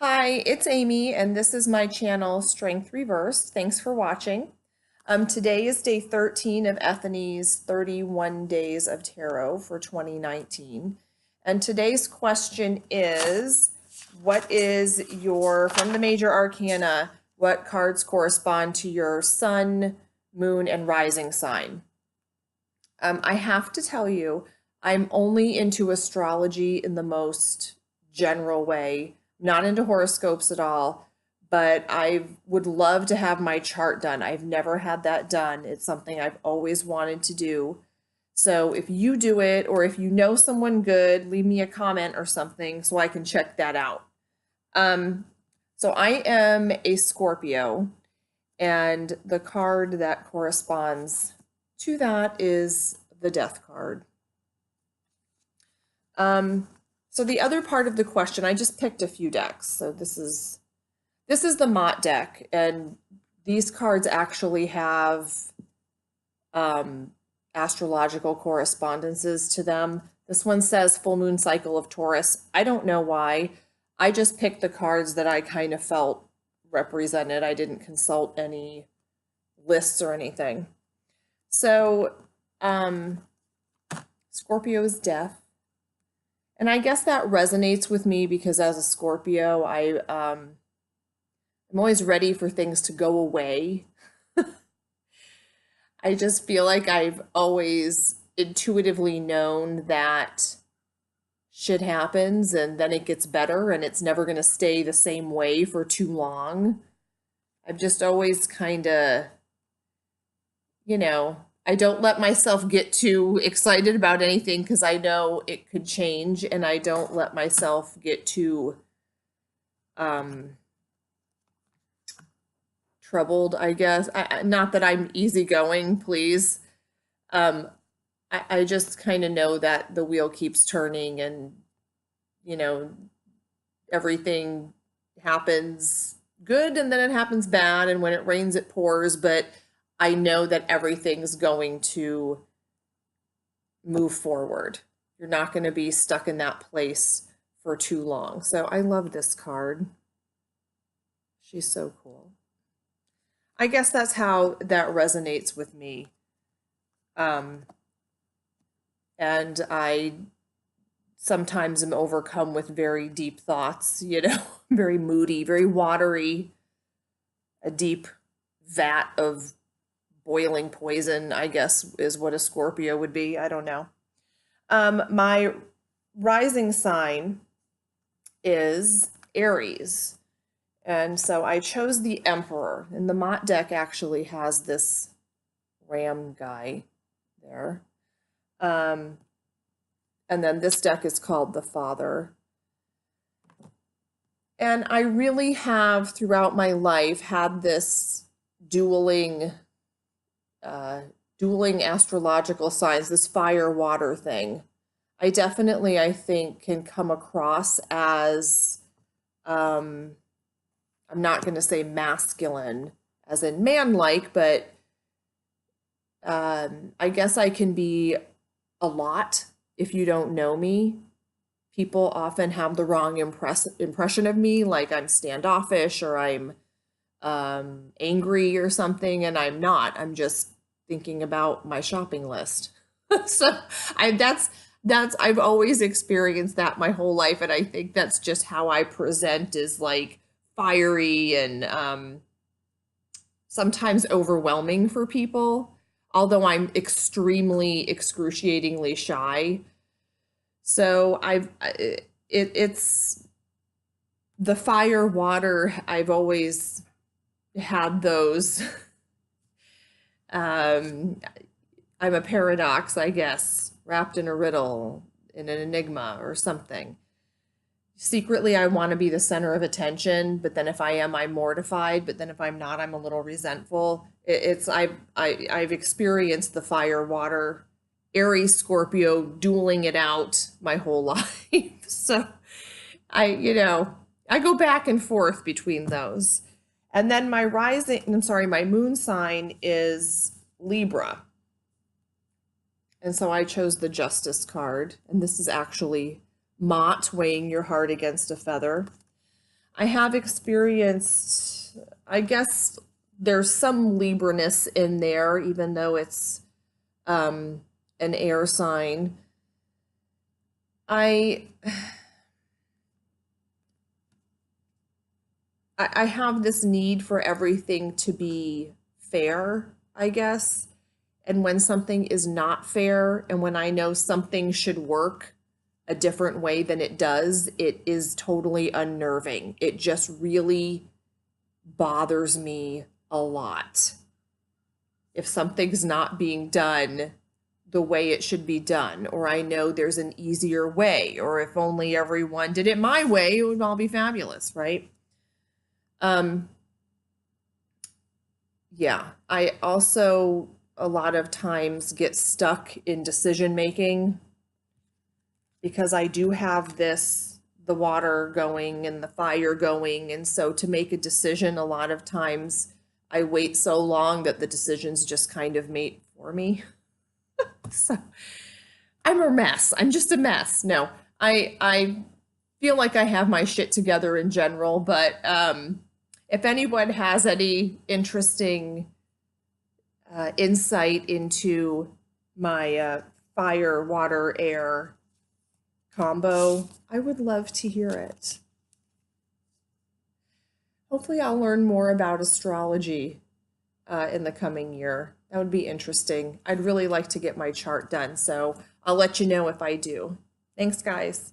Hi, it's Amy, and this is my channel, Strength Reversed. Thanks for watching. Today is day 13 of Ethony's 31 Days of Tarot for 2019. And today's question is, what is from the major arcana, what cards correspond to your sun, moon, and rising sign? I have to tell you, I'm only into astrology in the most general way, not into horoscopes at all, but I would love to have my chart done. I've never had that done. It's something I've always wanted to do. So if you do it, or if you know someone good, leave me a comment or something so I can check that out. So I am a Scorpio, and the card that corresponds to that is the Death card. So the other part of the question, I just picked a few decks. So this is the Mott deck, and these cards actually have astrological correspondences to them. This one says full moon cycle of Taurus. I don't know why. I just picked the cards that I kind of felt represented. I didn't consult any lists or anything. So Scorpio's death. And I guess that resonates with me because as a Scorpio, I'm always ready for things to go away. I just feel like I've always intuitively known that shit happens and then it gets better and it's never going to stay the same way for too long. I've just always kind of, I don't let myself get too excited about anything because I know it could change, and I don't let myself get too troubled, I guess. Not that I'm easygoing, please. I just kind of know that the wheel keeps turning, and everything happens good and then it happens bad, and when it rains it pours, but I know that everything's going to move forward. You're not going to be stuck in that place for too long. So I love this card. She's so cool. I guess that's how that resonates with me. And I sometimes am overcome with very deep thoughts, very moody, very watery, a deep vat of boiling poison, I guess, is what a Scorpio would be. I don't know. My rising sign is Aries. And so I chose the Emperor. And the Mott deck actually has this ram guy there. And then this deck is called the Father. And I really have, throughout my life, had this dueling astrological signs, this fire-water thing. I definitely, I think, can come across as, I'm not going to say masculine, as in man-like, but I guess I can be a lot if you don't know me. People often have the wrong impression of me, like I'm standoffish or I'm angry or something, and I'm not. I'm just thinking about my shopping list. So I've always experienced that my whole life, and I think that's just how I present, is like fiery and sometimes overwhelming for people, although I'm extremely excruciatingly shy. So it's the fire water. I've always had those. I'm a paradox, I guess, wrapped in a riddle, in an enigma or something. Secretly, I want to be the center of attention, but then if I am, I'm mortified. But then if I'm not, I'm a little resentful. I've experienced the fire water Aries Scorpio dueling it out my whole life. So I go back and forth between those. And then my my moon sign is Libra. And so I chose the Justice card. And this is actually Mott weighing your heart against a feather. I have experienced, I guess there's some Libra-ness in there, even though it's an air sign. I have this need for everything to be fair, I guess. And when something is not fair, and when I know something should work a different way than it does, it is totally unnerving. It just really bothers me a lot. If something's not being done the way it should be done, or I know there's an easier way, or if only everyone did it my way, it would all be fabulous, right? Yeah, I also a lot of times get stuck in decision making because I do have the water going and the fire going. And so to make a decision, a lot of times I wait so long that the decision's just kind of made for me. So I'm a mess. I'm just a mess. No, I feel like I have my shit together in general, but if anyone has any interesting insight into my fire, water, air combo, I would love to hear it. Hopefully I'll learn more about astrology in the coming year. That would be interesting. I'd really like to get my chart done, so I'll let you know if I do. Thanks, guys.